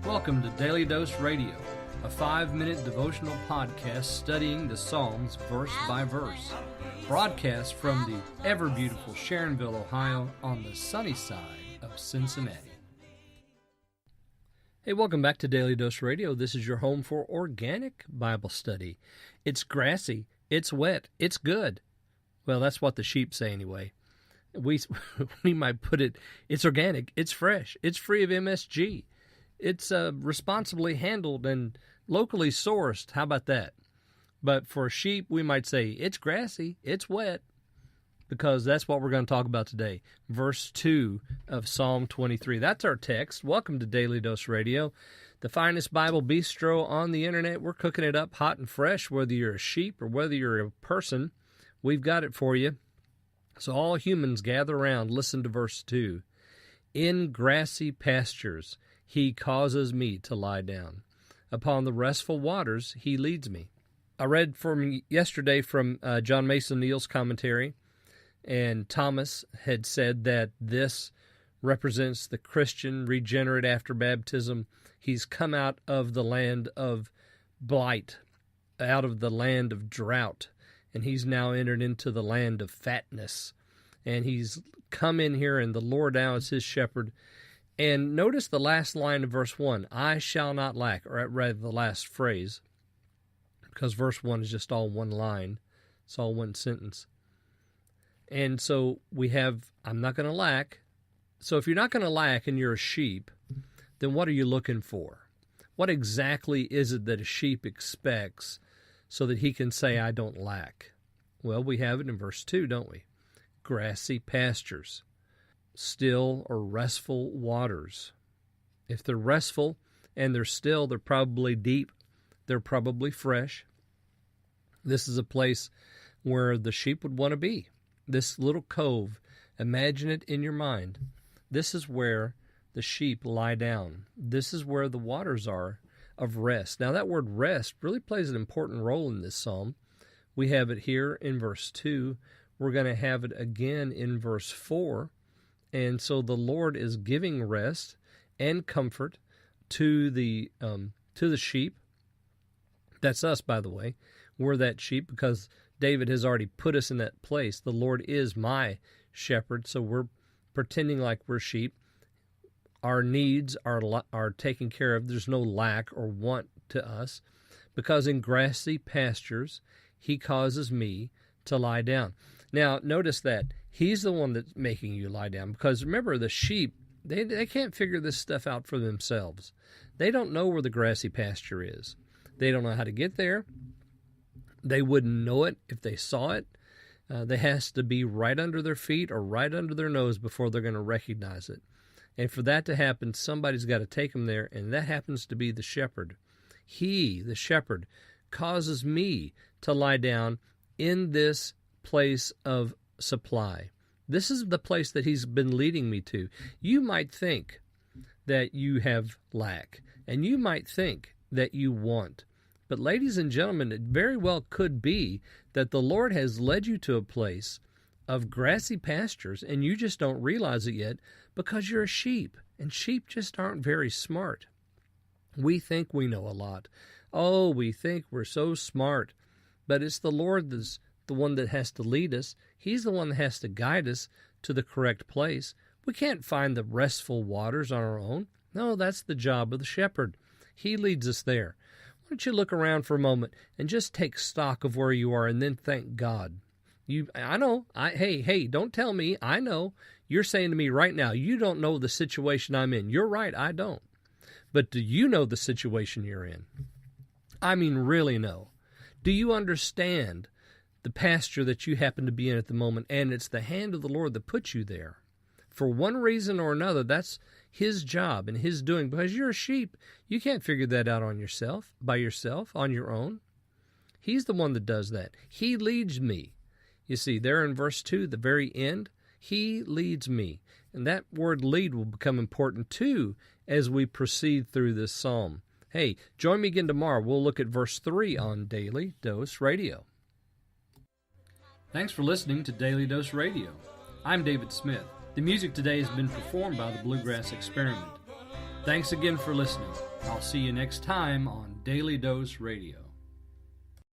Welcome to Daily Dose Radio, a 5-minute devotional podcast studying the Psalms verse by verse. Broadcast from the ever-beautiful Sharonville, Ohio, on the sunny side of Cincinnati. Hey, welcome back to Daily Dose Radio. This is your home for organic Bible study. It's grassy, it's wet, it's good. Well, that's what the sheep say anyway. We might put it, it's organic, it's fresh, it's free of MSG. It's responsibly handled and locally sourced. How about that? But for sheep, we might say it's grassy, it's wet, because that's what we're going to talk about today. Verse 2 of Psalm 23. That's our text. Welcome to Daily Dose Radio, the finest Bible bistro on the internet. We're cooking it up hot and fresh, whether you're a sheep or whether you're a person. We've got it for you. So all humans gather around. Listen to verse 2. In grassy pastures he causes me to lie down. Upon the restful waters he leads me. I read yesterday from John Mason Neal's commentary, and Thomas had said that this represents the Christian regenerate after baptism. He's come out of the land of blight, out of the land of drought, and he's now entered into the land of fatness. And he's come in here, and the Lord now is his shepherd. And notice the last line of verse 1, I shall not lack, or rather the last phrase, because verse 1 is just all one line. It's all one sentence. And so we have, I'm not going to lack. So if you're not going to lack and you're a sheep, then what are you looking for? What exactly is it that a sheep expects so that he can say, I don't lack? Well, we have it in verse 2, don't we? Grassy pastures, still or restful waters. If they're restful and they're still, they're probably deep, they're probably fresh. This is a place where the sheep would want to be. This little cove, imagine it in your mind. This is where the sheep lie down. This is where the waters are of rest. Now that word rest really plays an important role in this psalm. We have it here in verse 2. We're going to have it again in verse 4. And so the Lord is giving rest and comfort to the sheep. That's us, by the way. We're that sheep because David has already put us in that place. The Lord is my shepherd, so we're pretending like we're sheep. Our needs are taken care of. There's no lack or want to us, because in grassy pastures he causes me to lie down. Now, notice that he's the one that's making you lie down, because remember, the sheep, they can't figure this stuff out for themselves. They don't know where the grassy pasture is. They don't know how to get there. They wouldn't know it if they saw it. They has to be right under their feet or right under their nose before they're going to recognize it. And for that to happen, somebody's got to take them there, and that happens to be the shepherd. He, the shepherd, causes me to lie down in this place of supply. This is the place that he's been leading me to. You might think that you have lack, and you might think that you want. But ladies and gentlemen, it very well could be that the Lord has led you to a place of grassy pastures, and you just don't realize it yet because you're a sheep, and sheep just aren't very smart. We think we know a lot. Oh, we think we're so smart. But it's the Lord that's the one that has to lead us. He's the one that has to guide us to the correct place. We can't find the restful waters on our own. No, that's the job of the shepherd. He leads us there. Why don't you look around for a moment and just take stock of where you are and then thank God. Hey, don't tell me. I know. You're saying to me right now, you don't know the situation I'm in. You're right, I don't. But do you know the situation you're in? I mean, really know. Do you understand the pasture that you happen to be in at the moment? And it's the hand of the Lord that puts you there. For one reason or another, that's his job and his doing. Because you're a sheep, you can't figure that out by yourself, on your own. He's the one that does that. He leads me. You see, there in verse 2, the very end, he leads me. And that word lead will become important too as we proceed through this psalm. Hey, join me again tomorrow. We'll look at verse 3 on Daily Dose Radio. Thanks for listening to Daily Dose Radio. I'm David Smith. The music today has been performed by the Bluegrass Experiment. Thanks again for listening. I'll see you next time on Daily Dose Radio.